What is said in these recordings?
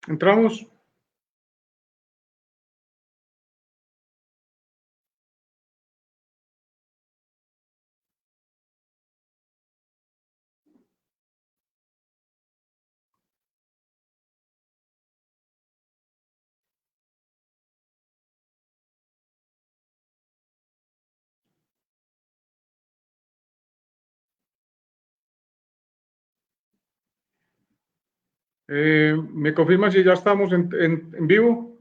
Entramos. ¿Me confirma si ya estamos en vivo?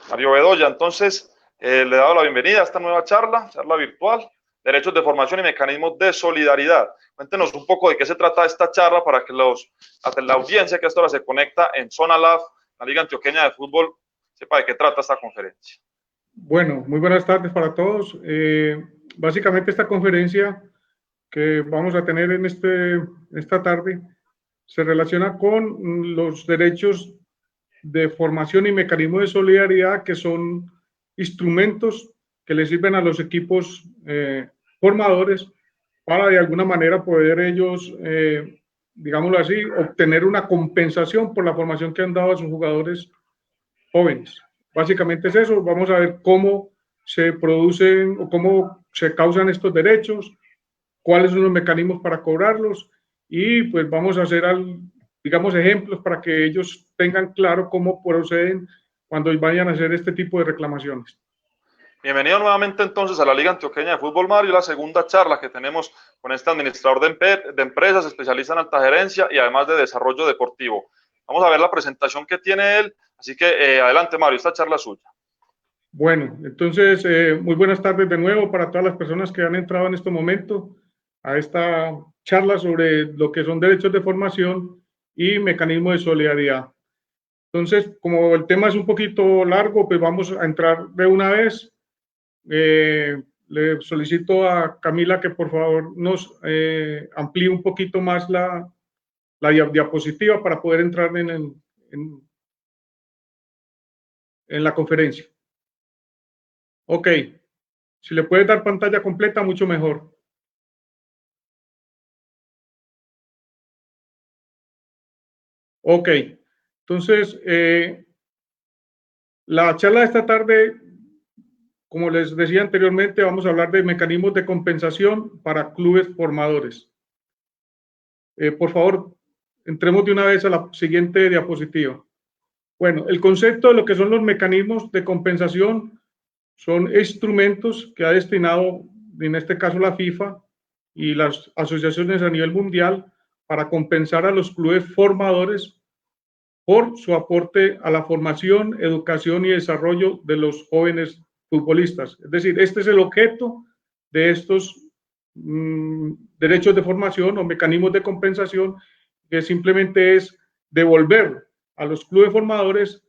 Mario Bedoya, entonces le he dado la bienvenida a esta nueva charla virtual, Derechos de Formación y Mecanismos de Solidaridad. Cuéntenos un poco de qué se trata esta charla para que la audiencia que hasta ahora se conecta en Zona Lab, la Liga Antioqueña de Fútbol, sepa de qué trata esta conferencia. Bueno, muy buenas tardes para todos. Básicamente esta conferencia que vamos a tener en esta tarde se relaciona con los derechos de formación y mecanismos de solidaridad, que son instrumentos que le sirven a los equipos formadores para de alguna manera poder ellos, digámoslo así, obtener una compensación por la formación que han dado a sus jugadores jóvenes. Básicamente es eso. Vamos a ver cómo se producen o cómo se causan estos derechos, cuáles son los mecanismos para cobrarlos, y pues vamos a hacer, digamos, ejemplos para que ellos tengan claro cómo proceden cuando vayan a hacer este tipo de reclamaciones. Bienvenido nuevamente entonces a la Liga Antioqueña de Fútbol, Mario, la segunda charla que tenemos con este administrador de empresas, especialista en alta gerencia y además de desarrollo deportivo. Vamos a ver la presentación que tiene él, así que adelante, Mario, esta charla es suya. Bueno, entonces, muy buenas tardes de nuevo para todas las personas que han entrado en este momento a esta charla sobre lo que son derechos de formación y mecanismos de solidaridad. Entonces, como el tema es un poquito largo, pues vamos a entrar de una vez. Le solicito a Camila que por favor nos amplíe un poquito más la diapositiva para poder entrar en la conferencia. Ok, si le puedes dar pantalla completa, mucho mejor. Ok, entonces, la charla de esta tarde, como les decía anteriormente, vamos a hablar de mecanismos de compensación para clubes formadores. Por favor, entremos de una vez a la siguiente diapositiva. Bueno, el concepto de lo que son los mecanismos de compensación son instrumentos que ha destinado, en este caso la FIFA y las asociaciones a nivel mundial, para compensar a los clubes formadores por su aporte a la formación, educación y desarrollo de los jóvenes futbolistas. Es decir, este es el objeto de estos derechos de formación o mecanismos de compensación, que simplemente es devolver a los clubes formadores,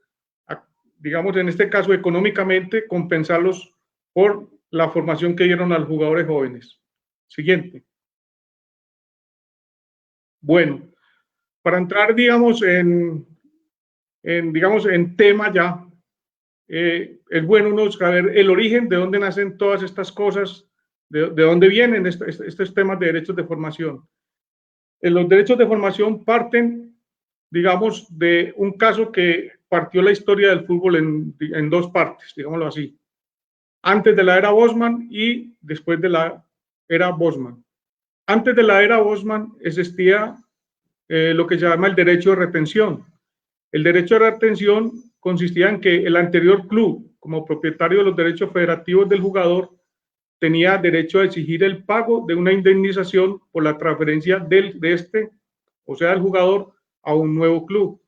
digamos en este caso económicamente, compensarlos por la formación que dieron a los jugadores jóvenes. Siguiente. Bueno, para entrar, digamos, en tema ya, es bueno uno saber el origen, de dónde nacen todas estas cosas, de dónde vienen estos temas de derechos de formación. Los derechos de formación parten, digamos, de un caso que partió la historia del fútbol en dos partes, digámoslo así. Antes de la era Bosman y después de la era Bosman. Antes de la era Bosman existía lo que se llama el derecho de retención. El derecho de retención consistía en que el anterior club, como propietario de los derechos federativos del jugador, tenía derecho a exigir el pago de una indemnización por la transferencia de este, o sea, del jugador, a un nuevo club.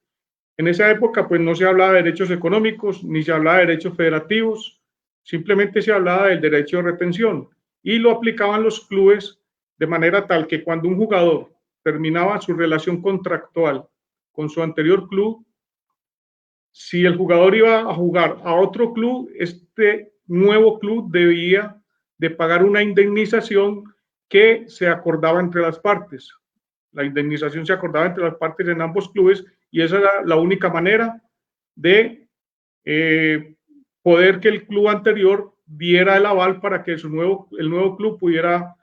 En esa época, pues no se hablaba de derechos económicos, ni se hablaba de derechos federativos, simplemente se hablaba del derecho de retención y lo aplicaban los clubes de manera tal que cuando un jugador terminaba su relación contractual con su anterior club, si el jugador iba a jugar a otro club, este nuevo club debía de pagar una indemnización que se acordaba entre las partes. La indemnización se acordaba entre las partes en ambos clubes y esa era la única manera de poder que el club anterior diera el aval para que el nuevo club pudiera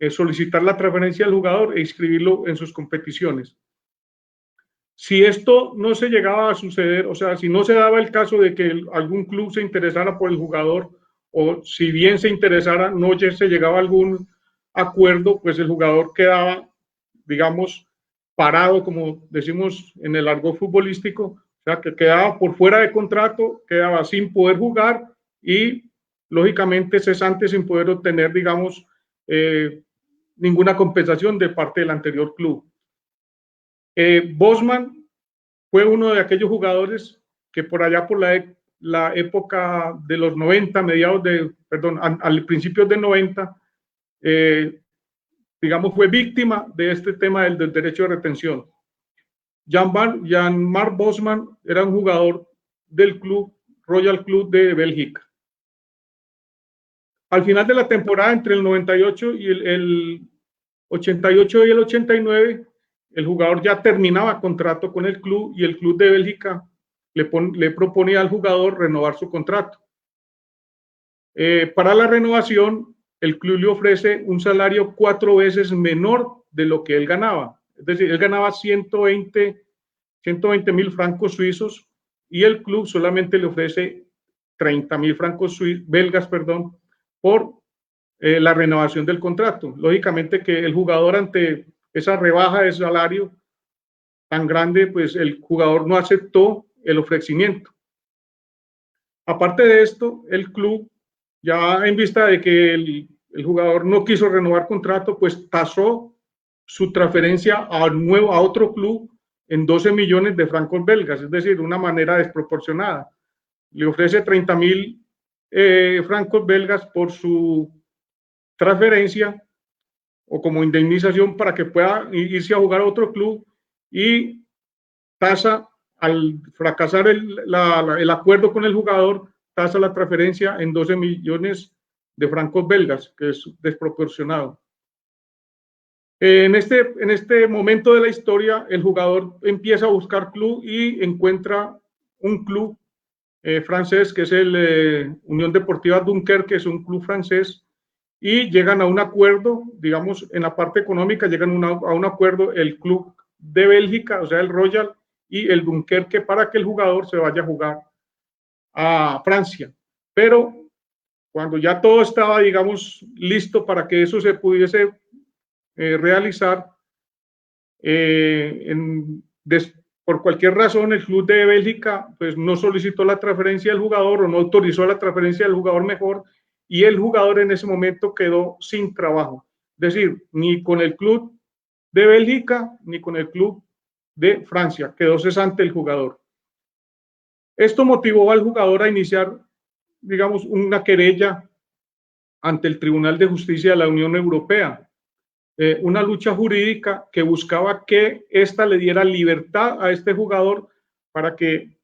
solicitar la transferencia del jugador e inscribirlo en sus competiciones. Si esto no se llegaba a suceder, o sea, si no se daba el caso de que algún club se interesara por el jugador, o si bien se interesara, no se llegaba a algún acuerdo, pues el jugador quedaba, digamos, parado, como decimos en el argot futbolístico, o sea, que quedaba por fuera de contrato, quedaba sin poder jugar y, lógicamente, cesante sin poder obtener, digamos, ninguna compensación de parte del anterior club. Bosman fue uno de aquellos jugadores que por allá por la época de los 90, al principio de 90, digamos, fue víctima de este tema del derecho de retención. Jan-Marc Bosman era un jugador del Royal Club de Bélgica. Al final de la temporada, entre el 98 y el 88 y el 89, el jugador ya terminaba contrato con el club y el club de Bélgica le proponía al jugador renovar su contrato. Para la renovación, el club le ofrece un salario 4 veces menor de lo que él ganaba. Es decir, él ganaba 120.000 francos suizos y el club solamente le ofrece 30.000 francos belgas, por la renovación del contrato. Lógicamente que el jugador, ante esa rebaja de salario tan grande, pues el jugador no aceptó el ofrecimiento. Aparte de esto, el club, ya en vista de que el jugador no quiso renovar contrato, pues tasó su transferencia a otro club en 12 millones de francos belgas, es decir, de una manera desproporcionada. Le ofrece 30.000 francos belgas por su transferencia o como indemnización para que pueda irse a jugar a otro club, y tasa, al fracasar el acuerdo con el jugador, tasa la transferencia en 12 millones de francos belgas, que es desproporcionado. En este momento de la historia, el jugador empieza a buscar club y encuentra un club francés, que es el Unión Deportiva Dunkerque, que es un club francés, y llegan a un acuerdo, digamos, en la parte económica, llegan a un acuerdo el club de Bélgica, o sea, el Royal, y el Dunkerque, para que el jugador se vaya a jugar a Francia. Pero cuando ya todo estaba, digamos, listo para que eso se pudiese realizar, por cualquier razón, el club de Bélgica pues no solicitó la transferencia del jugador o no autorizó la transferencia del jugador mejor, y el jugador en ese momento quedó sin trabajo. Es decir, ni con el club de Bélgica ni con el club de Francia, quedó cesante el jugador. Esto motivó al jugador a iniciar, digamos, una querella ante el Tribunal de Justicia de la Unión Europea, una lucha jurídica que buscaba que ésta le diera libertad a este jugador para que,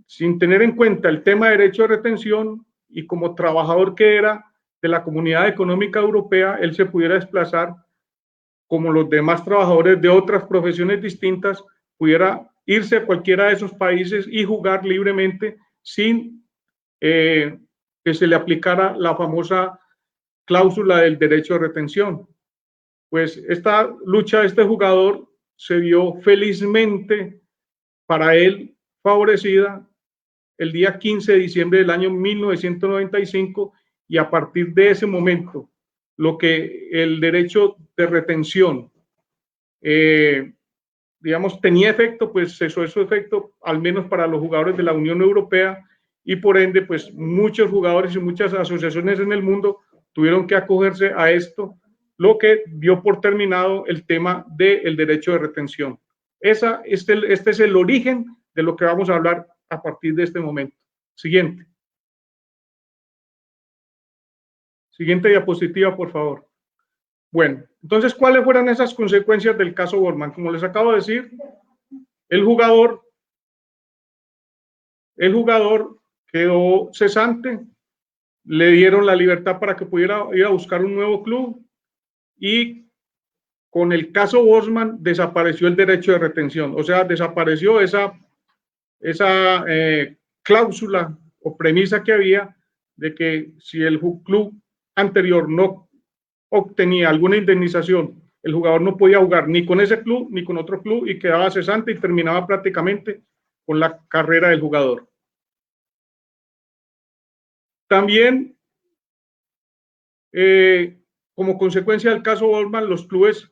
sin tener en cuenta el tema de derecho de retención y como trabajador que era de la Comunidad Económica Europea, él se pudiera desplazar como los demás trabajadores de otras profesiones distintas, pudiera irse a cualquiera de esos países y jugar libremente sin que se le aplicara la famosa cláusula del derecho de retención. Pues esta lucha de este jugador se vio felizmente para él favorecida el día 15 de diciembre del año 1995, y a partir de ese momento, lo que el derecho de retención, digamos, tenía efecto, pues cesó su efecto, al menos para los jugadores de la Unión Europea, y por ende, pues muchos jugadores y muchas asociaciones en el mundo tuvieron que acogerse a esto, lo que dio por terminado el tema del derecho de retención. Este es el origen de lo que vamos a hablar a partir de este momento. Siguiente diapositiva, por favor. Bueno, Entonces, ¿cuáles fueron esas consecuencias del caso Borman? Como les acabo de decir, el jugador quedó cesante, le dieron la libertad para que pudiera ir a buscar un nuevo club y con el caso Bosman desapareció el derecho de retención, o sea, desapareció esa cláusula o premisa que había de que si el club anterior no obtenía alguna indemnización, el jugador no podía jugar ni con ese club ni con otro club y quedaba cesante y terminaba prácticamente con la carrera del jugador. También, como consecuencia del caso Bosman, los clubes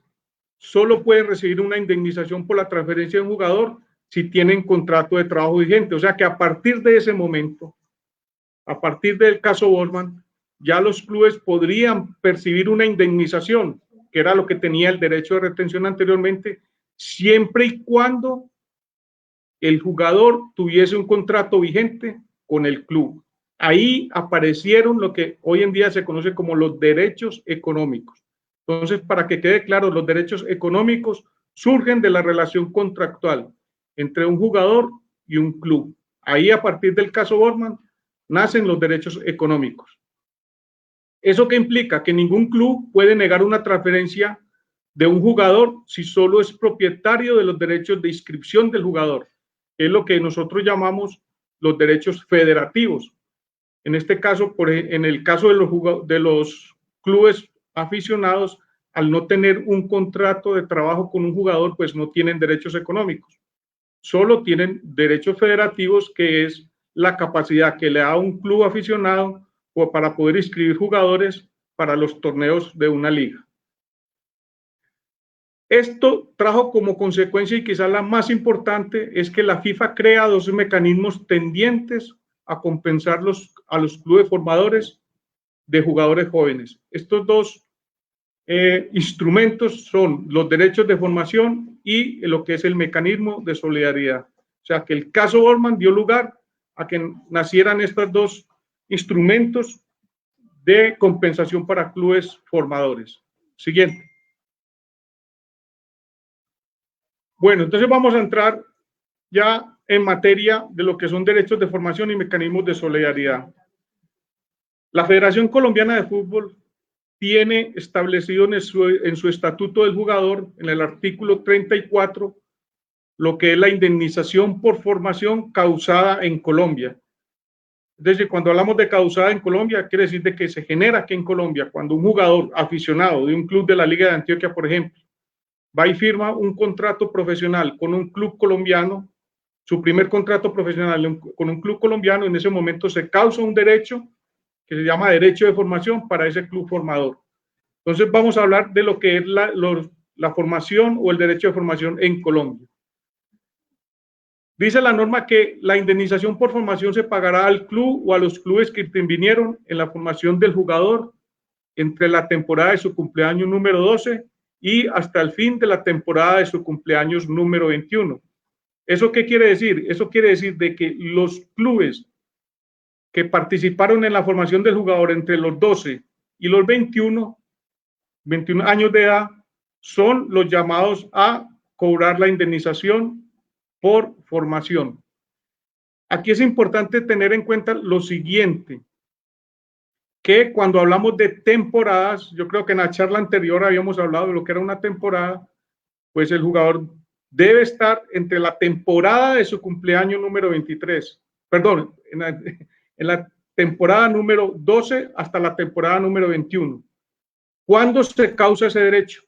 solo pueden recibir una indemnización por la transferencia de un jugador si tienen contrato de trabajo vigente. O sea que a partir de ese momento, a partir del caso Bosman, ya los clubes podrían percibir una indemnización, que era lo que tenía el derecho de retención anteriormente, siempre y cuando el jugador tuviese un contrato vigente con el club. Ahí aparecieron lo que hoy en día se conoce como los derechos económicos. Entonces, para que quede claro, los derechos económicos surgen de la relación contractual entre un jugador y un club. Ahí, a partir del caso Bosman, nacen los derechos económicos. ¿Eso qué implica? Que ningún club puede negar una transferencia de un jugador si solo es propietario de los derechos de inscripción del jugador. Es lo que nosotros llamamos los derechos federativos. En este caso, en el caso de los clubes aficionados, al no tener un contrato de trabajo con un jugador, pues no tienen derechos económicos. Solo tienen derechos federativos, que es la capacidad que le da un club aficionado para poder inscribir jugadores para los torneos de una liga. Esto trajo como consecuencia, y quizás la más importante, es que la FIFA crea dos mecanismos tendientes a compensar a los clubes formadores de jugadores jóvenes. Estos dos instrumentos son los derechos de formación y lo que es el mecanismo de solidaridad. O sea, que el caso Bosman dio lugar a que nacieran estos dos instrumentos de compensación para clubes formadores. Siguiente. Bueno, entonces vamos a entrar ya en materia de lo que son derechos de formación y mecanismos de solidaridad. La Federación Colombiana de Fútbol tiene establecido en su estatuto del jugador, en el artículo 34, lo que es la indemnización por formación causada en Colombia. Es decir, cuando hablamos de causada en Colombia, quiere decir de que se genera aquí en Colombia, cuando un jugador aficionado de un club de la Liga de Antioquia, por ejemplo, va y firma un contrato profesional con un club colombiano, su primer contrato profesional con un club colombiano, en ese momento se causa un derecho que se llama derecho de formación para ese club formador. Entonces vamos a hablar de lo que es la formación o el derecho de formación en Colombia. Dice la norma que la indemnización por formación se pagará al club o a los clubes que intervinieron en la formación del jugador entre la temporada de su cumpleaños número 12 y hasta el fin de la temporada de su cumpleaños número 21. ¿Eso qué quiere decir? Eso quiere decir de que los clubes que participaron en la formación del jugador entre los 12 y los 21 años de edad son los llamados a cobrar la indemnización por formación. Aquí es importante tener en cuenta lo siguiente, que cuando hablamos de temporadas, yo creo que en la charla anterior habíamos hablado de lo que era una temporada, pues el jugador debe estar entre la temporada de su cumpleaños número 23, perdón, en la temporada número 12 hasta la temporada número 21. ¿Cuándo se causa ese derecho?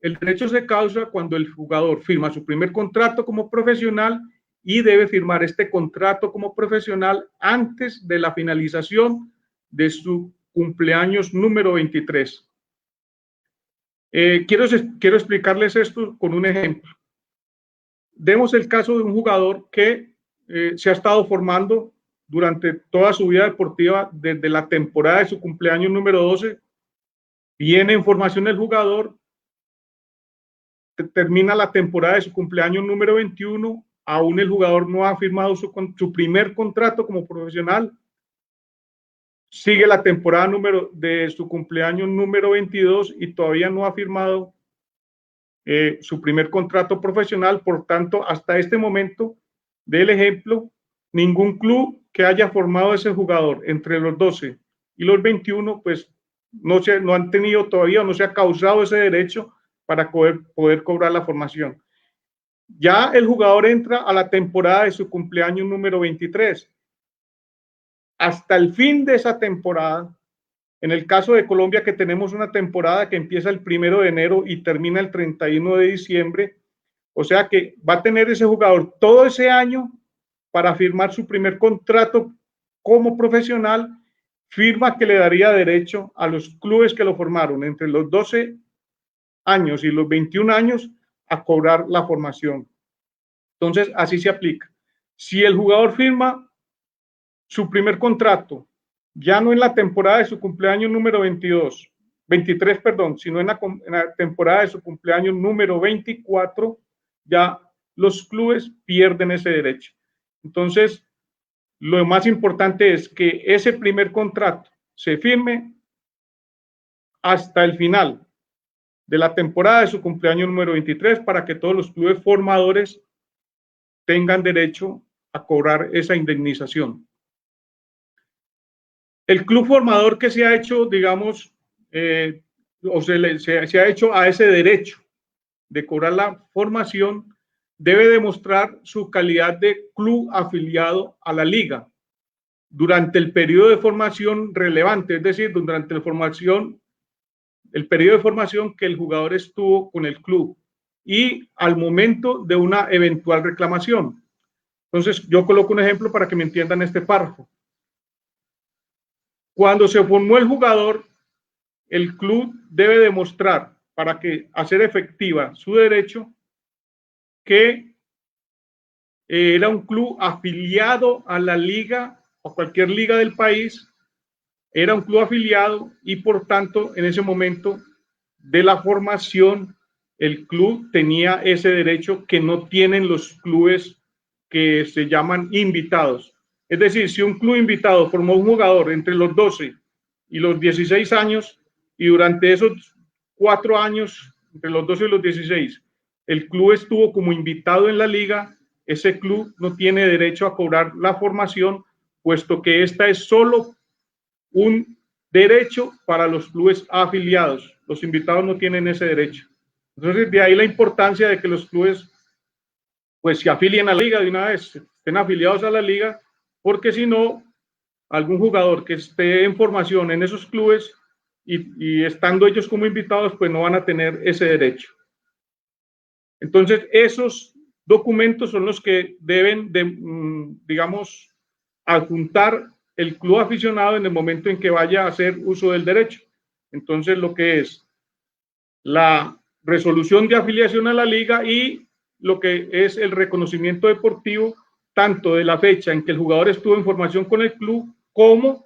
El derecho se causa cuando el jugador firma su primer contrato como profesional y debe firmar este contrato como profesional antes de la finalización de su cumpleaños número 23. Quiero explicarles esto con un ejemplo. Demos el caso de un jugador que se ha estado formando durante toda su vida deportiva, desde la temporada de su cumpleaños número 12, viene en formación el jugador, termina la temporada de su cumpleaños número 21, aún el jugador no ha firmado su primer contrato como profesional, sigue la temporada de su cumpleaños número 22 y todavía no ha firmado su primer contrato profesional. Por tanto, hasta este momento del ejemplo, ningún club que haya formado ese jugador entre los 12 y los 21, pues no han tenido todavía, no se ha causado ese derecho para poder cobrar la formación. Ya el jugador entra a la temporada de su cumpleaños número 23. Hasta el fin de esa temporada, en el caso de Colombia, que tenemos una temporada que empieza el 1 de enero y termina el 31 de diciembre, o sea que va a tener ese jugador todo ese año para firmar su primer contrato como profesional, firma que le daría derecho a los clubes que lo formaron entre los 12 años y los 21 años a cobrar la formación. Entonces, así se aplica. Si el jugador firma su primer contrato, ya no en la temporada de su cumpleaños número 23, sino en la temporada de su cumpleaños número 24, ya los clubes pierden ese derecho. Entonces, lo más importante es que ese primer contrato se firme hasta el final de la temporada de su cumpleaños número 23 para que todos los clubes formadores tengan derecho a cobrar esa indemnización. El club formador que se ha hecho, digamos, se ha hecho a ese derecho de cobrar la formación, debe demostrar su calidad de club afiliado a la liga durante el periodo de formación relevante, es decir, durante el periodo de formación que el jugador estuvo con el club y al momento de una eventual reclamación. Entonces, yo coloco un ejemplo para que me entiendan este párrafo. Cuando se formó el jugador, el club debe demostrar, para hacer efectiva su derecho, que era un club afiliado a la liga o cualquier liga del país, era un club afiliado y por tanto en ese momento de la formación el club tenía ese derecho que no tienen los clubes que se llaman invitados. Es decir, si un club invitado formó un jugador entre los 12 y los 16 años y durante esos 4 años, entre los 12 y los 16, el club estuvo como invitado en la liga, ese club no tiene derecho a cobrar la formación, puesto que esta es solo un derecho para los clubes afiliados. Los invitados no tienen ese derecho. Entonces, de ahí la importancia de que los clubes pues se afilien a la liga de una vez, estén afiliados a la liga, porque si no, algún jugador que esté en formación en esos clubes y estando ellos como invitados, pues no van a tener ese derecho. Entonces, esos documentos son los que deben digamos, adjuntar el club aficionado en el momento en que vaya a hacer uso del derecho. Entonces, lo que es la resolución de afiliación a la liga y lo que es el reconocimiento deportivo, tanto de la fecha en que el jugador estuvo en formación con el club como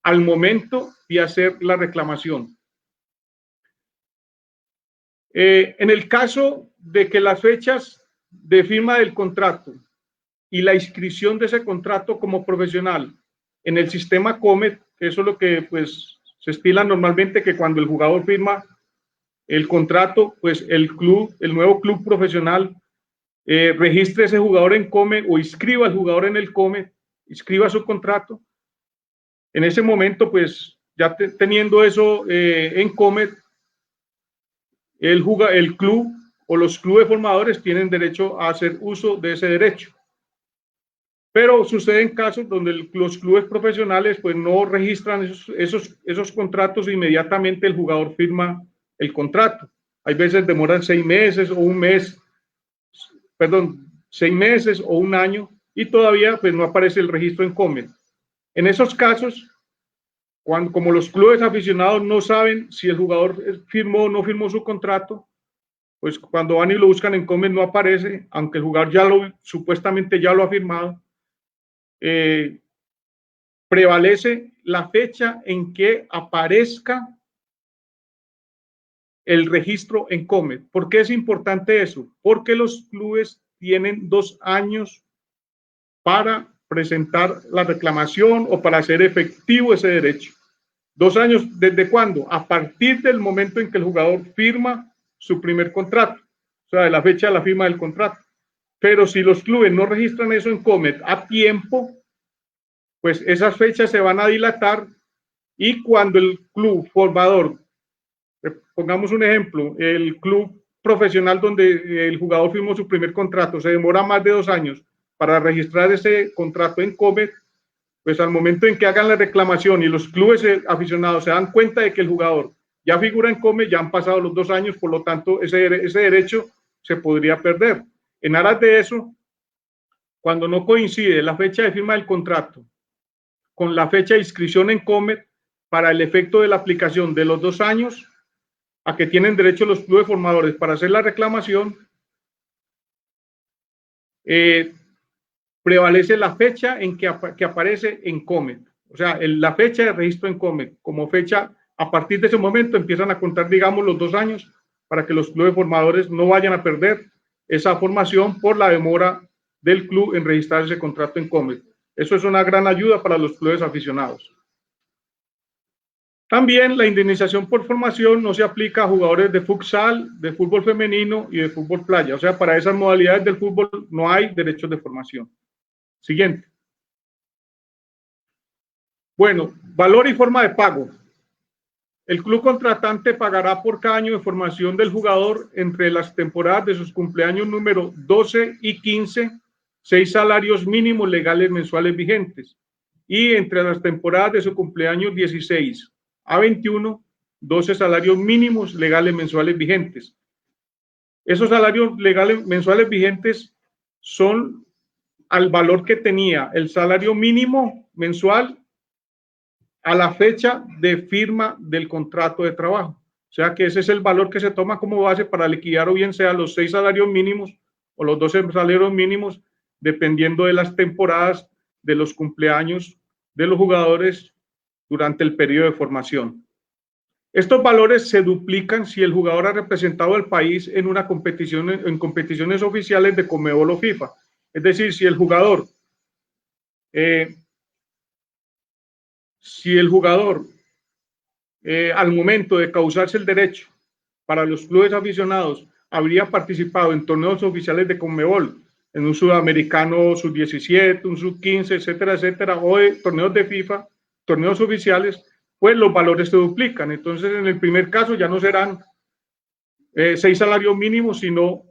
al momento de hacer la reclamación. En el caso de que las fechas de firma del contrato y la inscripción de ese contrato como profesional en el sistema Comet, eso es lo que pues se estila normalmente, que cuando el jugador firma el contrato, pues el nuevo club profesional registre ese jugador en Comet o inscriba al jugador en el Comet, inscriba su contrato. En ese momento, pues ya teniendo eso en Comet, el club o los clubes formadores tienen derecho a hacer uso de ese derecho. Pero suceden casos donde los clubes profesionales pues no registran esos contratos e inmediatamente el jugador firma el contrato. Hay veces demoran 6 meses o un mes, 6 meses o un año y todavía pues no aparece el registro en Comet. En esos casos, como los clubes aficionados no saben si el jugador firmó o no firmó su contrato, pues cuando van y lo buscan en Comet no aparece, aunque el jugador supuestamente ya lo ha firmado. Prevalece la fecha en que aparezca el registro en Comet. ¿Por qué es importante eso? Porque los clubes tienen 2 años para presentar la reclamación o para hacer efectivo ese derecho. 2 años, ¿desde cuándo? A partir del momento en que el jugador firma su primer contrato, o sea, de la fecha de la firma del contrato. Pero si los clubes no registran eso en Comet a tiempo, pues esas fechas se van a dilatar y cuando el club formador, pongamos un ejemplo, el club profesional donde el jugador firmó su primer contrato, se demora más de 2 años para registrar ese contrato en Comet, pues al momento en que hagan la reclamación y los clubes aficionados se dan cuenta de que el jugador ya figura en Comet, ya han pasado los 2 años, por lo tanto ese derecho se podría perder. En aras de eso, cuando no coincide la fecha de firma del contrato con la fecha de inscripción en Comet, para el efecto de la aplicación de los 2 años a que tienen derecho los clubes formadores para hacer la reclamación, prevalece la fecha en que aparece en Comet. O sea, la fecha de registro en Comet como fecha, a partir de ese momento empiezan a contar, digamos, los 2 años para que los clubes formadores no vayan a perder esa formación por la demora del club en registrar ese contrato en Comet. Eso es una gran ayuda para los clubes aficionados. También la indemnización por formación no se aplica a jugadores de futsal, de fútbol femenino y de fútbol playa. O sea, para esas modalidades del fútbol no hay derechos de formación. Siguiente. Bueno, valor y forma de pago. El club contratante pagará por cada año de formación del jugador entre las temporadas de sus cumpleaños número 12 y 15, 6 salarios mínimos legales mensuales vigentes. Y entre las temporadas de su cumpleaños 16 a 21, 12 salarios mínimos legales mensuales vigentes. Esos salarios legales mensuales vigentes son al valor que tenía el salario mínimo mensual a la fecha de firma del contrato de trabajo. O sea que ese es el valor que se toma como base para liquidar o bien sea los 6 salarios mínimos o los 12 salarios mínimos, dependiendo de las temporadas de los cumpleaños de los jugadores durante el periodo de formación. Estos valores se duplican si el jugador ha representado al país en una competición, en competiciones oficiales de Conmebol o FIFA. Es decir, si el jugador al momento de causarse el derecho para los clubes aficionados habría participado en torneos oficiales de Conmebol, en un sudamericano sub-17, un sub-15, etcétera, etcétera, o de torneos de FIFA, torneos oficiales, pues los valores se duplican. Entonces, en el primer caso ya no serán 6 salarios mínimos, sino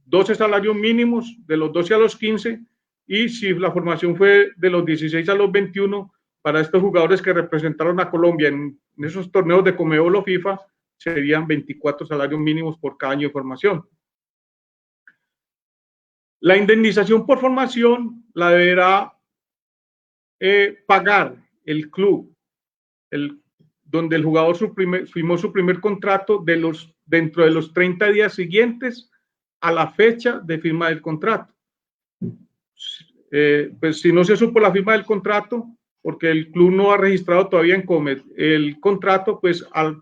12 salarios mínimos de los 12 a los 15, y si la formación fue de los 16 a los 21, para estos jugadores que representaron a Colombia en esos torneos de Conmebol o FIFA, serían 24 salarios mínimos por cada año de formación. La indemnización por formación la deberá pagar el club, donde el jugador firmó su primer contrato dentro de los 30 días siguientes a la fecha de firma del contrato. Pues si no se supo la firma del contrato, porque el club no ha registrado todavía en Comet el contrato, pues a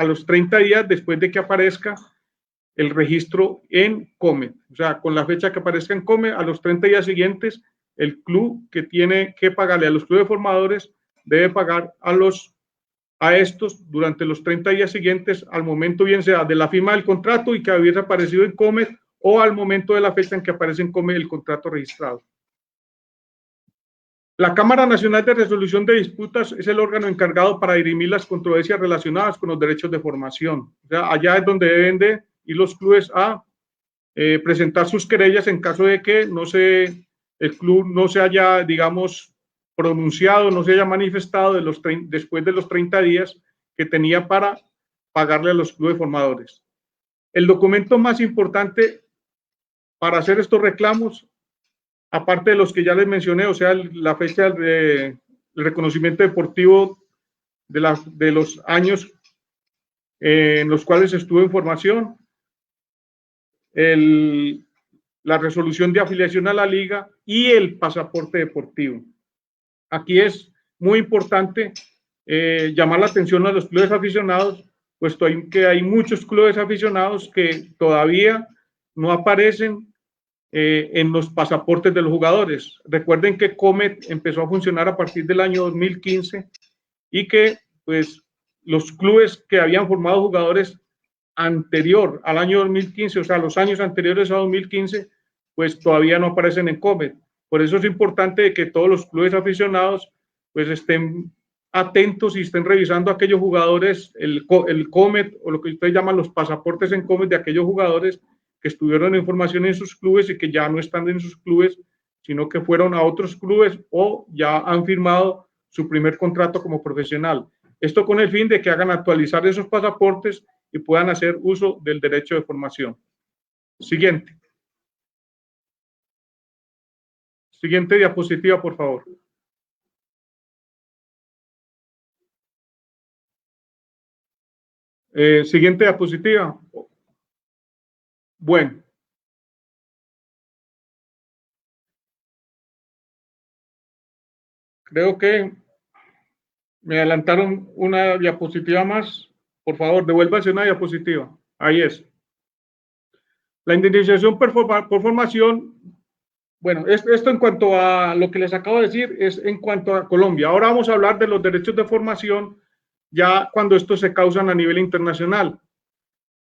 los 30 días después de que aparezca el registro en Comet, o sea, con la fecha que aparezca en Comet, a los 30 días siguientes, el club que tiene que pagarle a los clubes formadores debe pagar a estos durante los 30 días siguientes, al momento bien sea de la firma del contrato y que hubiese aparecido en Comet, o al momento de la fecha en que aparece en Comet el contrato registrado. La Cámara Nacional de Resolución de Disputas es el órgano encargado para dirimir las controversias relacionadas con los derechos de formación. O sea, allá es donde deben de ir los clubes a presentar sus querellas en caso de que el club no se haya, digamos, pronunciado, no se haya manifestado después de los 30 días que tenía para pagarle a los clubes formadores. El documento más importante para hacer estos reclamos, aparte de los que ya les mencioné, o sea, la fecha del reconocimiento deportivo de los años en los cuales estuvo en formación, la resolución de afiliación a la liga y el pasaporte deportivo. Aquí es muy importante llamar la atención a los clubes aficionados, puesto que hay muchos clubes aficionados que todavía no aparecen en los pasaportes de los jugadores. Recuerden que Comet empezó a funcionar a partir del año 2015 y que pues los clubes que habían formado jugadores anterior al año 2015, o sea, los años anteriores a 2015, pues todavía no aparecen en Comet. Por eso es importante que todos los clubes aficionados pues estén atentos y estén revisando a aquellos jugadores, el Comet o lo que ustedes llaman los pasaportes en Comet de aquellos jugadores que estuvieron en formación en sus clubes y que ya no están en sus clubes, sino que fueron a otros clubes o ya han firmado su primer contrato como profesional. Esto con el fin de que hagan actualizar esos pasaportes y puedan hacer uso del derecho de formación. Siguiente. Siguiente diapositiva, por favor. Siguiente diapositiva. Bueno. Creo que me adelantaron una diapositiva más. Por favor, devuélvase una diapositiva. Ahí es. La indemnización por formación. Bueno, esto en cuanto a lo que les acabo de decir es en cuanto a Colombia. Ahora vamos a hablar de los derechos de formación ya cuando estos se causan a nivel internacional.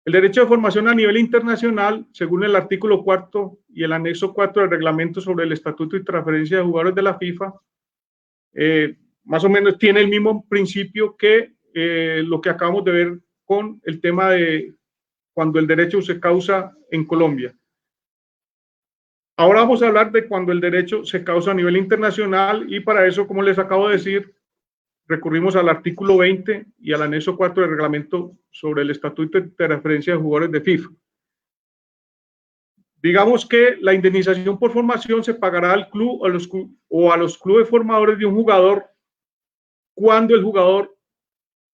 El derecho de formación a nivel internacional, según el artículo 4 y el anexo 4 del reglamento sobre el estatuto y transferencia de jugadores de la FIFA, más o menos tiene el mismo principio que lo que acabamos de ver con el tema de cuando el derecho se causa en Colombia. Ahora vamos a hablar de cuando el derecho se causa a nivel internacional y para eso, como les acabo de decir, recurrimos al artículo 20 y al anexo 4 del reglamento sobre el estatuto de referencia de jugadores de FIFA. Digamos que la indemnización por formación se pagará al club o a los clubes formadores de un jugador cuando el jugador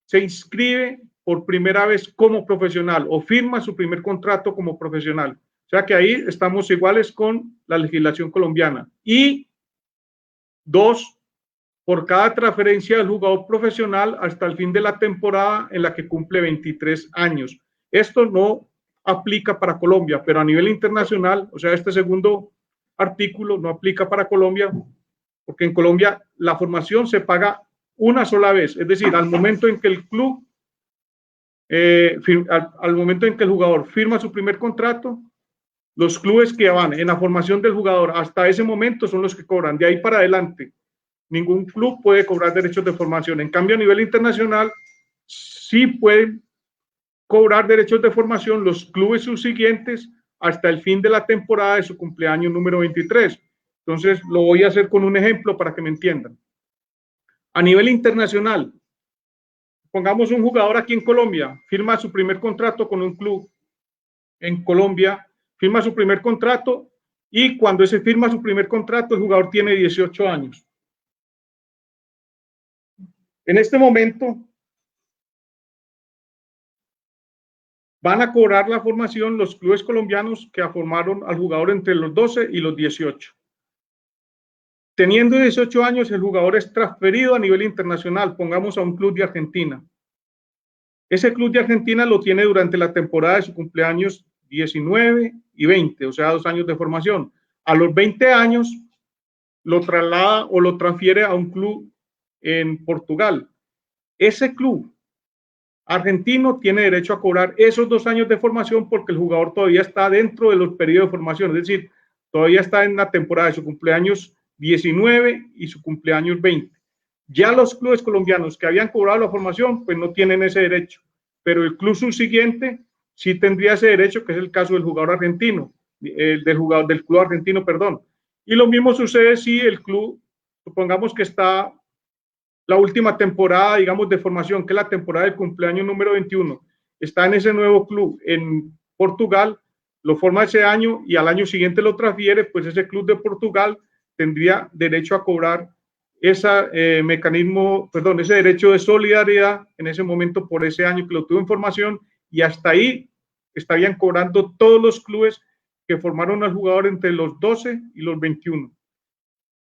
se inscribe por primera vez como profesional o firma su primer contrato como profesional. O sea que ahí estamos iguales con la legislación colombiana. Y 2, por cada transferencia del jugador profesional hasta el fin de la temporada en la que cumple 23 años. Esto no aplica para Colombia, pero a nivel internacional, o sea, este segundo artículo no aplica para Colombia, porque en Colombia la formación se paga una sola vez, es decir, al momento en que el club, al momento en que el jugador firma su primer contrato, los clubes que van en la formación del jugador hasta ese momento son los que cobran. De ahí para adelante, ningún club puede cobrar derechos de formación. En cambio, a nivel internacional, sí pueden cobrar derechos de formación los clubes subsiguientes hasta el fin de la temporada de su cumpleaños número 23. Entonces, lo voy a hacer con un ejemplo para que me entiendan. A nivel internacional, pongamos un jugador aquí en Colombia, firma su primer contrato con un club en Colombia, firma su primer contrato y cuando se firma su primer contrato, el jugador tiene 18 años. En este momento, van a cobrar la formación los clubes colombianos que formaron al jugador entre los 12 y los 18. Teniendo 18 años, el jugador es transferido a nivel internacional, pongamos a un club de Argentina. Ese club de Argentina lo tiene durante la temporada de su cumpleaños 19 y 20, o sea, 2 años de formación. A los 20 años lo traslada o lo transfiere a un club en Portugal. Ese club argentino tiene derecho a cobrar esos 2 años de formación porque el jugador todavía está dentro de los periodos de formación, es decir, todavía está en la temporada de su cumpleaños 19 y su cumpleaños 20. Ya los clubes colombianos que habían cobrado la formación, pues no tienen ese derecho, pero el club subsiguiente sí tendría ese derecho, que es el caso del jugador argentino, del club argentino, perdón. Y lo mismo sucede si el club, supongamos que está la última temporada, digamos, de formación, que es la temporada del cumpleaños número 21, está en ese nuevo club en Portugal, lo forma ese año y al año siguiente lo transfiere, pues ese club de Portugal tendría derecho a cobrar ese mecanismo, perdón, ese derecho de solidaridad en ese momento por ese año que lo tuvo en formación y hasta ahí estarían cobrando todos los clubes que formaron al jugador entre los 12 y los 21.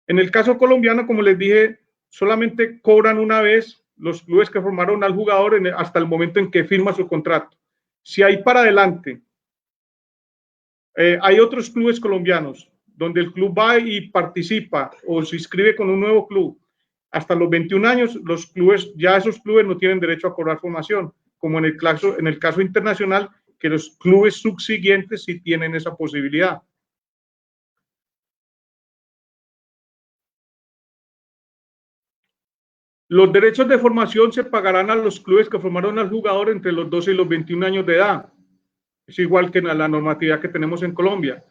En el caso colombiano, como les dije, solamente cobran una vez los clubes que formaron al jugador hasta el momento en que firma su contrato. Si ahí para adelante Hay otros clubes colombianos donde el club va y participa o se inscribe con un nuevo club. Hasta los 21 años, los clubes, ya esos clubes no tienen derecho a cobrar formación, como en el caso internacional, que los clubes subsiguientes sí tienen esa posibilidad. Los derechos de formación se pagarán a los clubes que formaron al jugador entre los 12 y los 21 años de edad. Es igual que en la normatividad que tenemos en Colombia,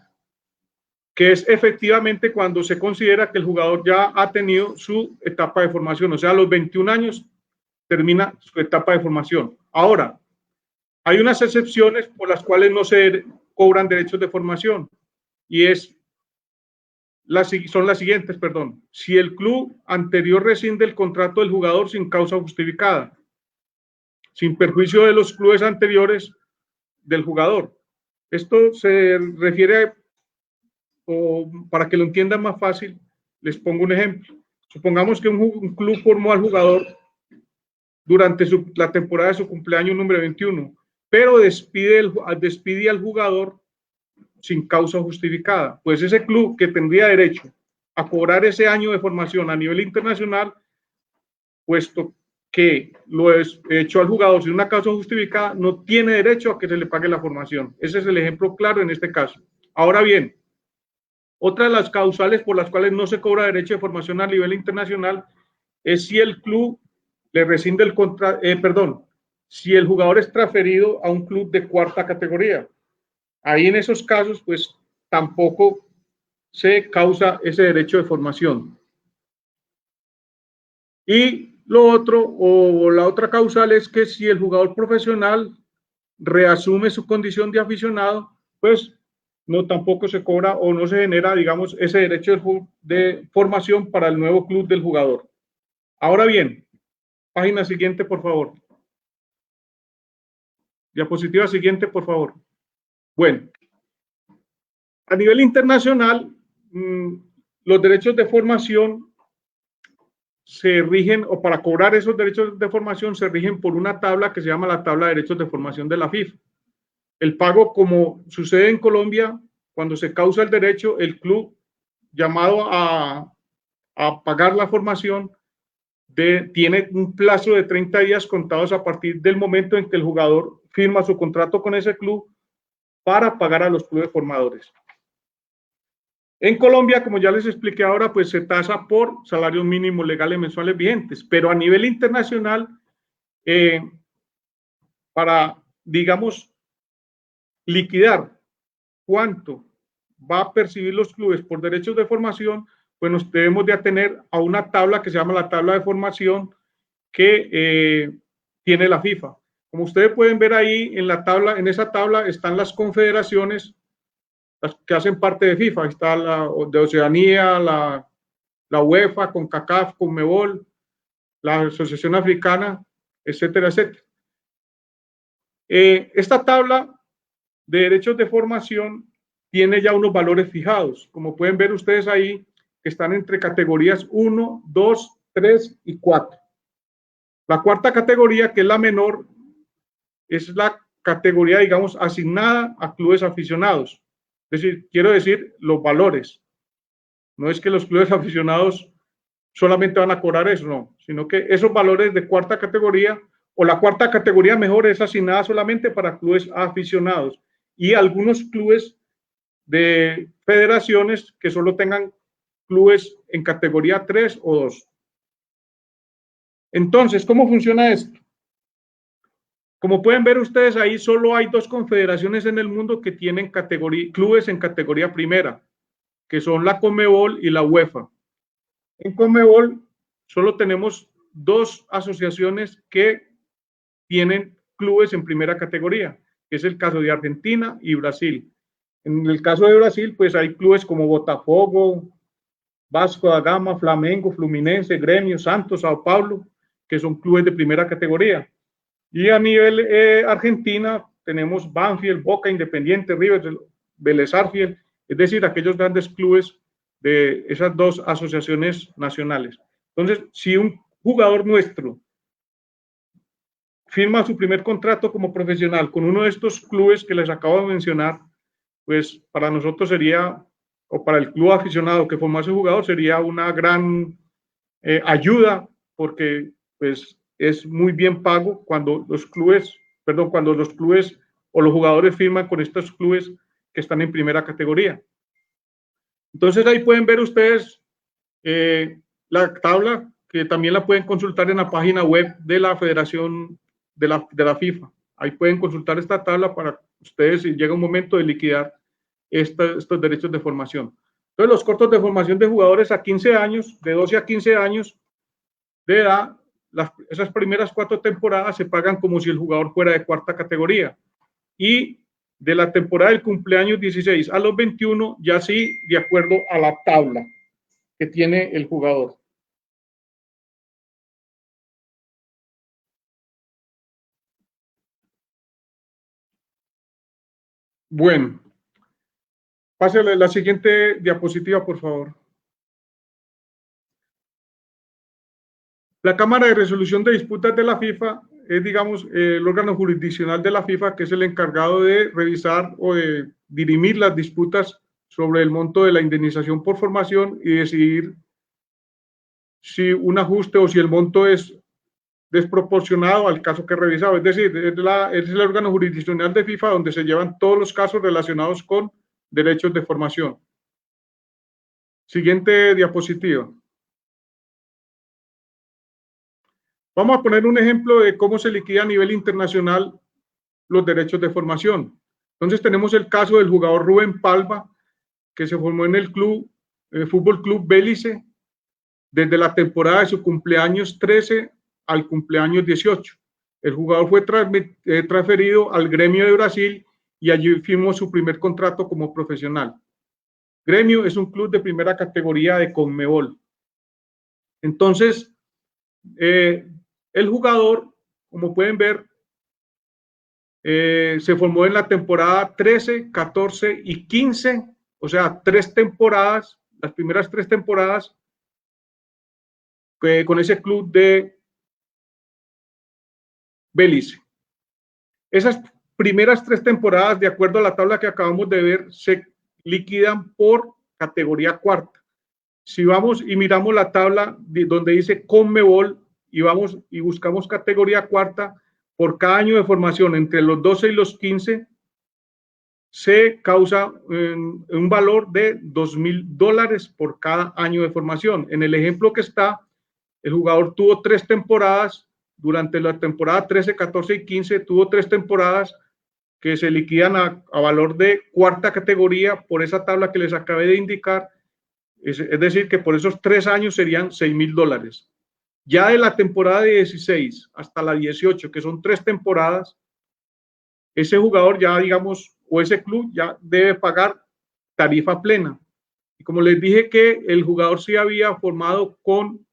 que es efectivamente cuando se considera que el jugador ya ha tenido su etapa de formación, o sea, a los 21 años termina su etapa de formación. Ahora, hay unas excepciones por las cuales no se cobran derechos de formación y son las siguientes, perdón. Si el club anterior rescinde el contrato del jugador sin causa justificada, sin perjuicio de los clubes anteriores del jugador. Esto se refiere, o para que lo entiendan más fácil, les pongo un ejemplo. Supongamos que un club formó al jugador durante la temporada de su cumpleaños número 21, pero despide al jugador sin causa justificada. Pues ese club que tendría derecho a cobrar ese año de formación a nivel internacional, puesto que lo echó al jugador sin una causa justificada, no tiene derecho a que se le pague la formación. Ese es el ejemplo claro en este caso. Ahora bien, otra de las causales por las cuales no se cobra derecho de formación a nivel internacional es si el club le rescinde el contrato, si el jugador es transferido a un club de cuarta categoría. Ahí en esos casos, pues tampoco se causa ese derecho de formación. Y lo otro, o la otra causal, es que si el jugador profesional reasume su condición de aficionado, pues no tampoco se cobra o no se genera, digamos, ese derecho de formación para el nuevo club del jugador. Ahora bien, página siguiente, por favor. Diapositiva siguiente, por favor. Bueno, a nivel internacional, los derechos de formación se rigen, o para cobrar esos derechos de formación, se rigen por una tabla que se llama la tabla de derechos de formación de la FIFA. El pago, como sucede en Colombia, cuando se causa el derecho, el club llamado a pagar la formación tiene un plazo de 30 días contados a partir del momento en que el jugador firma su contrato con ese club para pagar a los clubes formadores. En Colombia, como ya les expliqué ahora, pues se tasa por salarios mínimos legales mensuales vigentes, pero a nivel internacional, para, digamos, liquidar cuánto va a percibir los clubes por derechos de formación, pues nos debemos de atener a una tabla que se llama la tabla de formación que tiene la FIFA. Como ustedes pueden ver ahí en la tabla, en esa tabla están las confederaciones que hacen parte de FIFA. Está la de Oceanía, la UEFA, CONCACAF, CONMEBOL, la Asociación Africana, etcétera, etcétera. Esta tabla de derechos de formación tiene ya unos valores fijados, como pueden ver ustedes ahí, que están entre categorías 1, 2, 3 y 4. La cuarta categoría, que es la menor, es la categoría, digamos, asignada a clubes aficionados. Es decir, quiero decir, los valores. No es que los clubes aficionados solamente van a cobrar eso, no, sino que esos valores de cuarta categoría, o la cuarta categoría mejor, es asignada solamente para clubes aficionados y algunos clubes de federaciones que solo tengan clubes en categoría 3 o 2. Entonces, ¿cómo funciona esto? Como pueden ver ustedes ahí, solo hay 2 confederaciones en el mundo que tienen clubes en categoría primera, que son la CONMEBOL y la UEFA. En CONMEBOL solo tenemos 2 asociaciones que tienen clubes en primera categoría, que es el caso de Argentina y Brasil. En el caso de Brasil, pues hay clubes como Botafogo, Vasco da Gama, Flamengo, Fluminense, Gremio, Santos, Sao Paulo, que son clubes de primera categoría. Y a nivel Argentina tenemos Banfield, Boca, Independiente, River, Vélez Sarsfield, es decir, aquellos grandes clubes de esas 2 asociaciones nacionales. Entonces, si un jugador nuestro firma su primer contrato como profesional con uno de estos clubes que les acabo de mencionar, pues para nosotros sería, o para el club aficionado que formase jugador, sería una gran ayuda, porque pues es muy bien pago cuando los clubes o los jugadores firman con estos clubes que están en primera categoría. Entonces ahí pueden ver ustedes la tabla, que también la pueden consultar en la página web de la Federación de la FIFA. Ahí pueden consultar esta tabla para ustedes si llega un momento de liquidar estos derechos de formación. Entonces, los costos de formación de jugadores a 15 años, de 12 a 15 años de edad, esas primeras 4 temporadas se pagan como si el jugador fuera de cuarta categoría. Y de la temporada del cumpleaños 16 a los 21, ya sí, de acuerdo a la tabla que tiene el jugador. Bueno, pásale la siguiente diapositiva, por favor. La Cámara de Resolución de Disputas de la FIFA es, digamos, el órgano jurisdiccional de la FIFA, que es el encargado de revisar o de dirimir las disputas sobre el monto de la indemnización por formación y decidir si un ajuste o si el monto es desproporcionado al caso que he revisado. Es decir, es el órgano jurisdiccional de FIFA donde se llevan todos los casos relacionados con derechos de formación. Siguiente diapositiva. Vamos a poner un ejemplo de cómo se liquida a nivel internacional los derechos de formación. Entonces tenemos el caso del jugador Rubén Palma, que se formó en el Fútbol Club Belice desde la temporada de su cumpleaños 13 al cumpleaños 18. El jugador fue transferido al Gremio de Brasil y allí firmó su primer contrato como profesional. Gremio es un club de primera categoría de Conmebol. Entonces, el jugador, como pueden ver, se formó en la temporada 13, 14 y 15, o sea, 3 temporadas, las primeras 3 temporadas, con ese club de Belice. Esas primeras 3 temporadas, de acuerdo a la tabla que acabamos de ver, se liquidan por categoría cuarta. Si vamos y miramos la tabla donde dice Conmebol y vamos y buscamos categoría cuarta, por cada año de formación entre los 12 y los 15 se causa un valor de $2,000 por cada año de formación. En el ejemplo que está, el jugador tuvo 3 temporadas, durante la temporada 13, 14 y 15 tuvo 3 temporadas que se liquidan a valor de cuarta categoría por esa tabla que les acabé de indicar, es decir, que por esos 3 años serían $6,000. Ya de la temporada de 16 hasta la 18, que son 3 temporadas, ese jugador ya, digamos, o ese club ya debe pagar tarifa plena. Y como les dije que el jugador sí había formado con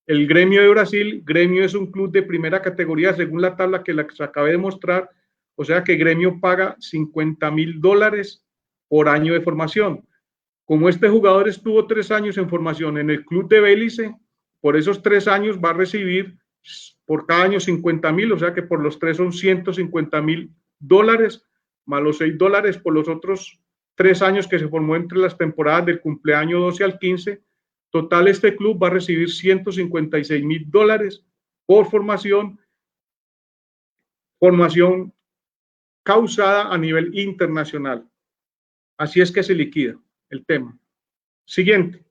el Gremio de Brasil. Gremio es un club de primera categoría según la tabla que les acabé de mostrar, o sea que Gremio paga $50,000 por año de formación. Como este jugador estuvo 3 años en formación en el club de Belice, por esos 3 años va a recibir por cada año $50,000, o sea que por los 3 son $150,000, más los $6 por los otros 3 años que se formó entre las temporadas del cumpleaños 12 al 15. Total, este club va a recibir $156,000 por formación causada a nivel internacional. Así es que se liquida el tema. Siguiente.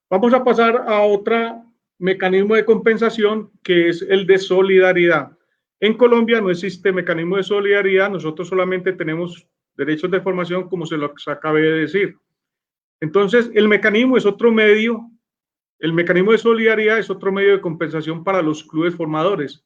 Vamos a pasar a otro mecanismo de compensación, que es el de solidaridad. En Colombia no existe mecanismo de solidaridad, nosotros solamente tenemos derechos de formación, como se los acabé de decir. Entonces, el mecanismo es otro medio, el mecanismo de solidaridad es otro medio de compensación para los clubes formadores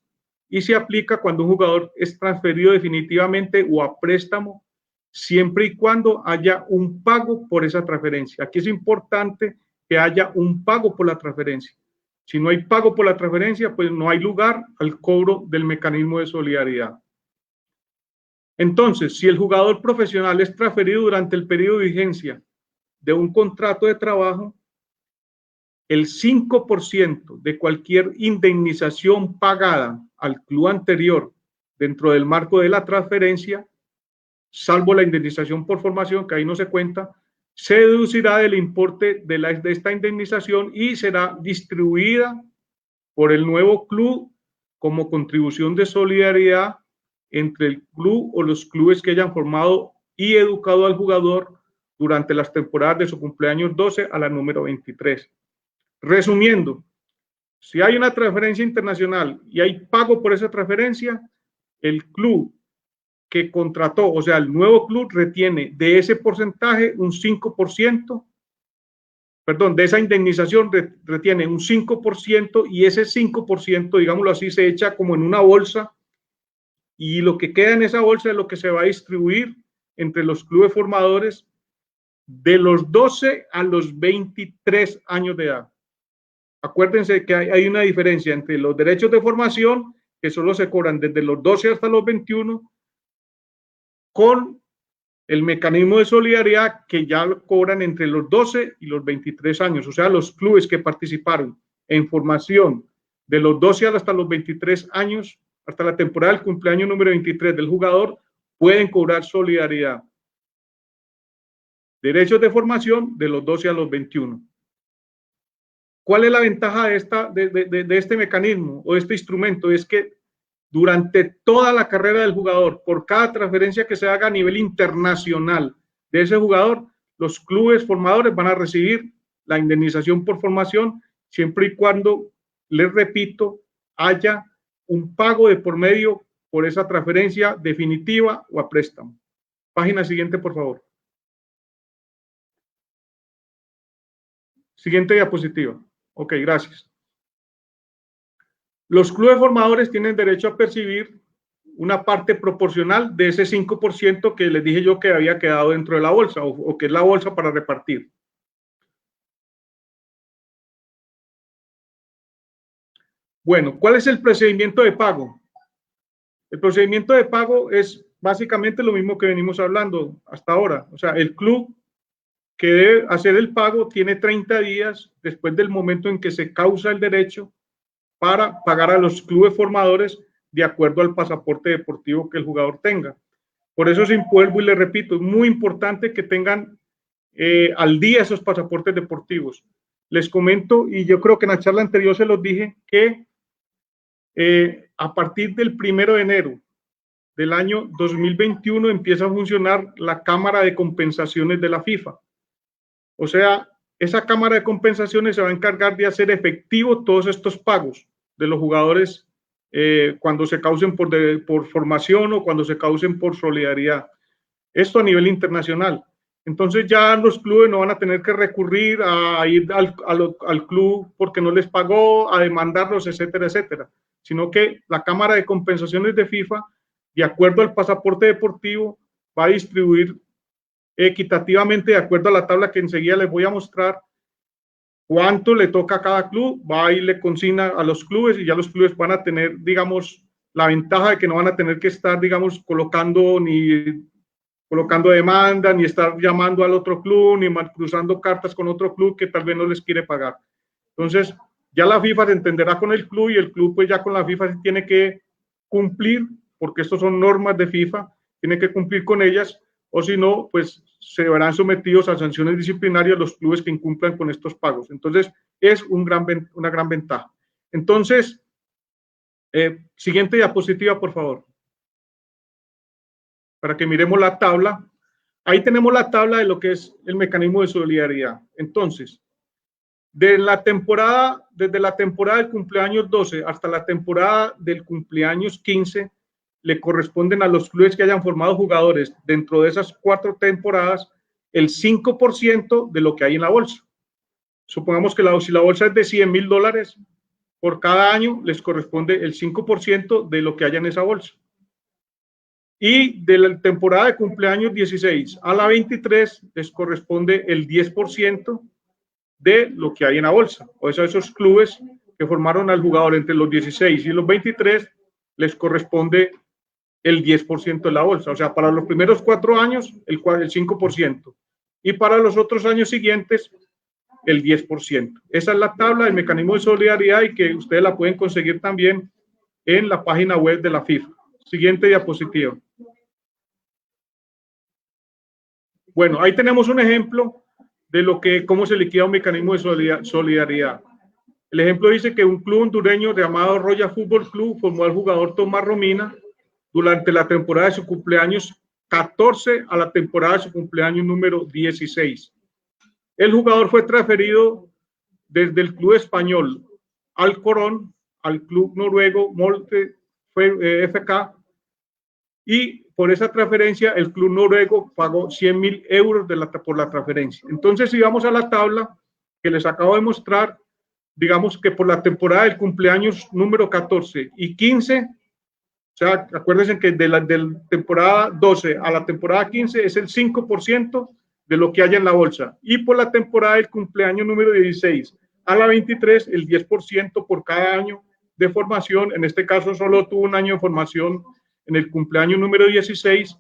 y se aplica cuando un jugador es transferido definitivamente o a préstamo, siempre y cuando haya un pago por esa transferencia. Aquí es importante que haya un pago por la transferencia. Si no hay pago por la transferencia, pues no hay lugar al cobro del mecanismo de solidaridad. Entonces, si el jugador profesional es transferido durante el periodo de vigencia de un contrato de trabajo, el 5% de cualquier indemnización pagada al club anterior dentro del marco de la transferencia salvo la indemnización por formación, que ahí no se cuenta, se deducirá del importe de esta indemnización y será distribuida por el nuevo club como contribución de solidaridad entre el club o los clubes que hayan formado y educado al jugador durante las temporadas de su cumpleaños 12 a la número 23. Resumiendo, si hay una transferencia internacional y hay pago por esa transferencia, el club que contrató, o sea, el nuevo club retiene de ese porcentaje un 5%, perdón, de esa indemnización retiene un 5% y ese 5%, digámoslo así, se echa como en una bolsa y lo que queda en esa bolsa es lo que se va a distribuir entre los clubes formadores de los 12 a los 23 años de edad. Acuérdense que hay una diferencia entre los derechos de formación, que solo se cobran desde los 12 hasta los 21, con el mecanismo de solidaridad que ya lo cobran entre los 12 y los 23 años. O sea, los clubes que participaron en formación de los 12 hasta los 23 años, hasta la temporada del cumpleaños número 23 del jugador, pueden cobrar solidaridad. Derechos de formación de los 12 a los 21. ¿Cuál es la ventaja de este mecanismo o de este instrumento? Es que durante toda la carrera del jugador, por cada transferencia que se haga a nivel internacional de ese jugador, los clubes formadores van a recibir la indemnización por formación siempre y cuando, les repito, haya un pago de por medio por esa transferencia definitiva o a préstamo. Página siguiente, por favor. Siguiente diapositiva. Ok, gracias. Los clubes formadores tienen derecho a percibir una parte proporcional de ese 5% que les dije yo que había quedado dentro de la bolsa o que es la bolsa para repartir. Bueno, ¿cuál es el procedimiento de pago? El procedimiento de pago es básicamente lo mismo que venimos hablando hasta ahora. O sea, el club que debe hacer el pago tiene 30 días después del momento en que se causa el derecho para pagar a los clubes formadores de acuerdo al pasaporte deportivo que el jugador tenga. Por eso, sin vuelvo y le repito, es muy importante que tengan al día esos pasaportes deportivos. Les comento, y yo creo que en la charla anterior se los dije, que a partir del 1 de enero del año 2021 empieza a funcionar la Cámara de Compensaciones de la FIFA. O sea, esa Cámara de Compensaciones se va a encargar de hacer efectivo todos estos pagos de los jugadores cuando se causen por formación o cuando se causen por solidaridad. Esto a nivel internacional. Entonces ya los clubes no van a tener que recurrir a ir al club porque no les pagó, a demandarlos, etcétera, etcétera. Sino que la Cámara de Compensaciones de FIFA, de acuerdo al pasaporte deportivo, va a distribuir equitativamente, de acuerdo a la tabla que enseguida les voy a mostrar, cuánto le toca a cada club, va y le consigna a los clubes y ya los clubes van a tener, digamos, la ventaja de que no van a tener que estar, digamos, colocando demanda, ni estar llamando al otro club, ni cruzando cartas con otro club que tal vez no les quiere pagar. Entonces, ya la FIFA se entenderá con el club y el club pues ya con la FIFA tiene que cumplir, porque estos son normas de FIFA, tiene que cumplir con ellas, o si no, pues se verán sometidos a sanciones disciplinarias los clubes que incumplan con estos pagos. Entonces, es una gran ventaja. Entonces, siguiente diapositiva, por favor. Para que miremos la tabla. Ahí tenemos la tabla de lo que es el mecanismo de solidaridad. Entonces, desde la temporada del cumpleaños 12 hasta la temporada del cumpleaños 15, le corresponden a los clubes que hayan formado jugadores dentro de esas 4 temporadas el 5% de lo que hay en la bolsa. Supongamos que si la bolsa es de $100,000, por cada año les corresponde el 5% de lo que haya en esa bolsa. Y de la temporada de cumpleaños 16 a la 23 les corresponde el 10% de lo que hay en la bolsa. O sea, esos clubes que formaron al jugador entre los 16 y los 23 les corresponde el 10% de la bolsa. O sea, para los primeros 4 años, el 5%. Y para los otros años siguientes, el 10%. Esa es la tabla del mecanismo de solidaridad y que ustedes la pueden conseguir también en la página web de la FIFA. Siguiente diapositiva. Bueno, ahí tenemos un ejemplo de cómo se liquida un mecanismo de solidaridad. El ejemplo dice que un club hondureño llamado Royal Fútbol Club formó al jugador Tomás Romina durante la temporada de su cumpleaños 14 a la temporada de su cumpleaños número 16. El jugador fue transferido desde el club español Alcorcón al club noruego Molde FK, y por esa transferencia el club noruego pagó 100.000 euros por la transferencia. Entonces, si vamos a la tabla que les acabo de mostrar, digamos que por la temporada del cumpleaños número 14 y 15, o sea, acuérdense que de la temporada 12 a la temporada 15 es el 5% de lo que haya en la bolsa, y por la temporada del cumpleaños número 16 a la 23, el 10% por cada año de formación. En este caso solo tuvo un año de formación en el cumpleaños número 16,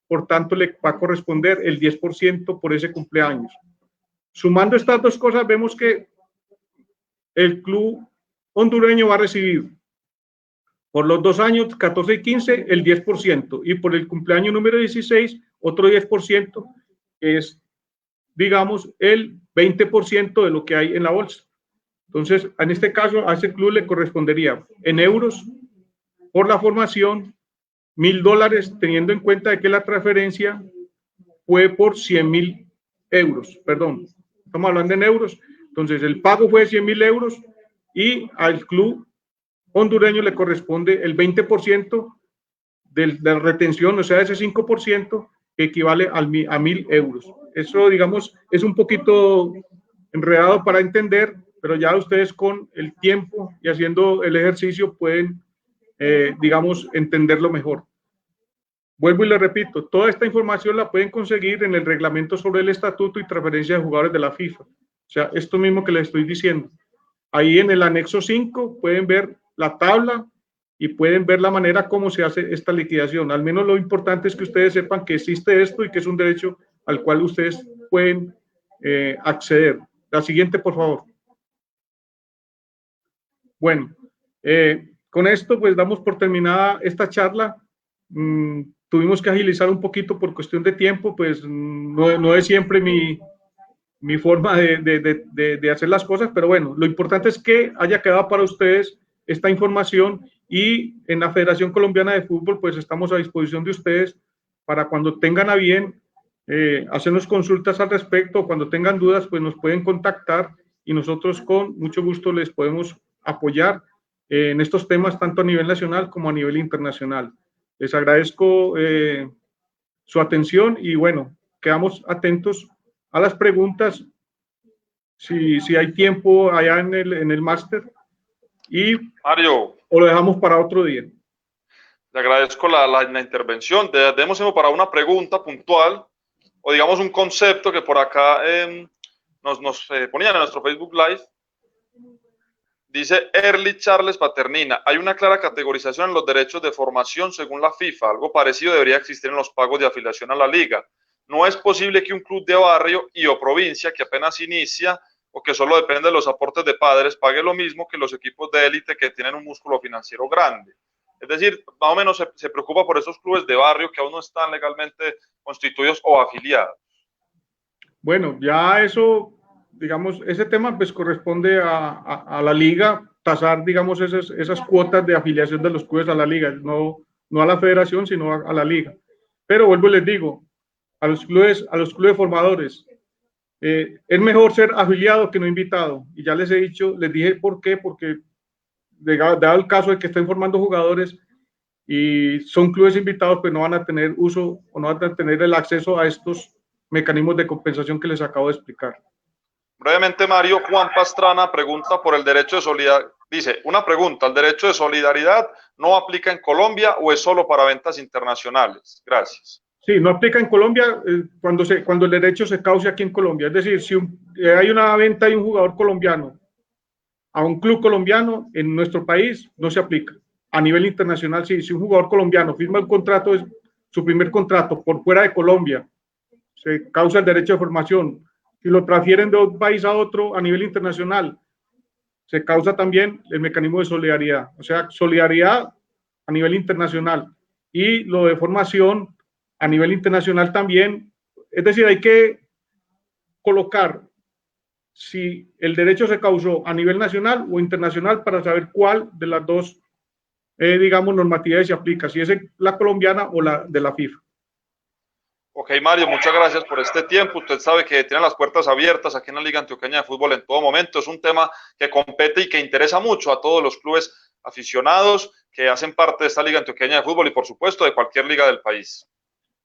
por tanto le va a corresponder el 10% por ese cumpleaños. Sumando estas dos cosas, vemos que el club hondureño va a recibir por los 2 años, 14 y 15, el 10%, y por el cumpleaños número 16, otro 10%, que es, digamos, el 20% de lo que hay en la bolsa. Entonces, en este caso, a ese club le correspondería en euros por la formación $1.000, teniendo en cuenta de que la transferencia fue por 100.000 euros, perdón, estamos hablando en euros. Entonces el pago fue de 100.000 euros y al club hondureño le corresponde el 20% de la retención, o sea, ese 5% que equivale a 1.000 euros. Eso, digamos, es un poquito enredado para entender, pero ya ustedes con el tiempo y haciendo el ejercicio pueden digamos, entenderlo mejor. Vuelvo y le repito, toda esta información la pueden conseguir en el reglamento sobre el estatuto y transferencia de jugadores de la FIFA. O sea, esto mismo que les estoy diciendo. Ahí en el anexo 5 pueden ver la tabla y pueden ver la manera como se hace esta liquidación. Al menos lo importante es que ustedes sepan que existe esto y que es un derecho al cual ustedes pueden acceder. La siguiente, por favor. Bueno, con esto pues damos por terminada esta charla. Tuvimos que agilizar un poquito por cuestión de tiempo, pues no es siempre mi forma de hacer las cosas, pero bueno, lo importante es que haya quedado para ustedes esta información, y en la Federación Colombiana de Fútbol pues estamos a disposición de ustedes para cuando tengan a bien hacernos consultas al respecto, cuando tengan dudas pues nos pueden contactar y nosotros con mucho gusto les podemos apoyar en estos temas tanto a nivel nacional como a nivel internacional. Les agradezco su atención y bueno, quedamos atentos a las preguntas si hay tiempo allá en el máster, y Mario, o lo dejamos para otro día. Le agradezco la intervención. Demos para una pregunta puntual o digamos un concepto que por acá nos ponían en nuestro Facebook Live. Dice Early Charles Paternina, hay una clara categorización en los derechos de formación según la FIFA. Algo parecido debería existir en los pagos de afiliación a la liga. No es posible que un club de barrio y o provincia que apenas inicia o que solo depende de los aportes de padres pague lo mismo que los equipos de élite que tienen un músculo financiero grande. Es decir, más o menos se preocupa por esos clubes de barrio que aún no están legalmente constituidos o afiliados. Bueno, ya eso, digamos, ese tema pues corresponde a la liga tasar, digamos, esas cuotas de afiliación de los clubes a la liga, no a la federación, sino a la liga. Pero vuelvo y les digo, a los clubes formadores, es mejor ser afiliado que no invitado. Y ya les he dicho, les dije por qué, porque dado el caso de que estén formando jugadores y son clubes invitados, pues no van a tener uso o no van a tener el acceso a estos mecanismos de compensación que les acabo de explicar. Brevemente, Mario, Juan Pastrana pregunta por el derecho de solidaridad. Dice, una pregunta, ¿el derecho de solidaridad no aplica en Colombia o es solo para ventas internacionales? Gracias. Sí, no aplica en Colombia cuando el derecho se cause aquí en Colombia. Es decir, si hay una venta de un jugador colombiano a un club colombiano en nuestro país, no se aplica. A nivel internacional, sí, si un jugador colombiano firma un contrato, es su primer contrato por fuera de Colombia, se causa el derecho de formación. Si lo transfieren de un país a otro a nivel internacional, se causa también el mecanismo de solidaridad. O sea, solidaridad a nivel internacional. Y lo de formación a nivel internacional también Es decir, hay que colocar si el derecho se causó a nivel nacional o internacional para saber cuál de las dos, digamos, normatividades se aplica, si es la colombiana o la de la FIFA. Ok, Mario, muchas gracias por este tiempo. Usted sabe que tiene las puertas abiertas aquí en la Liga Antioqueña de Fútbol en todo momento. Es un tema que compete y que interesa mucho a todos los clubes aficionados que hacen parte de esta Liga Antioqueña de Fútbol y, por supuesto, de cualquier liga del país.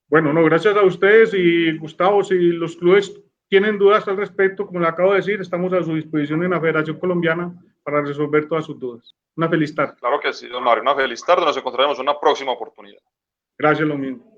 Bueno, no, gracias a ustedes y Gustavo, si los clubes tienen dudas al respecto, como le acabo de decir, estamos a su disposición en la Federación Colombiana para resolver todas sus dudas. Una feliz tarde. Claro que sí, don Mario, una feliz tarde. Nos encontraremos en una próxima oportunidad. Gracias, lo mismo.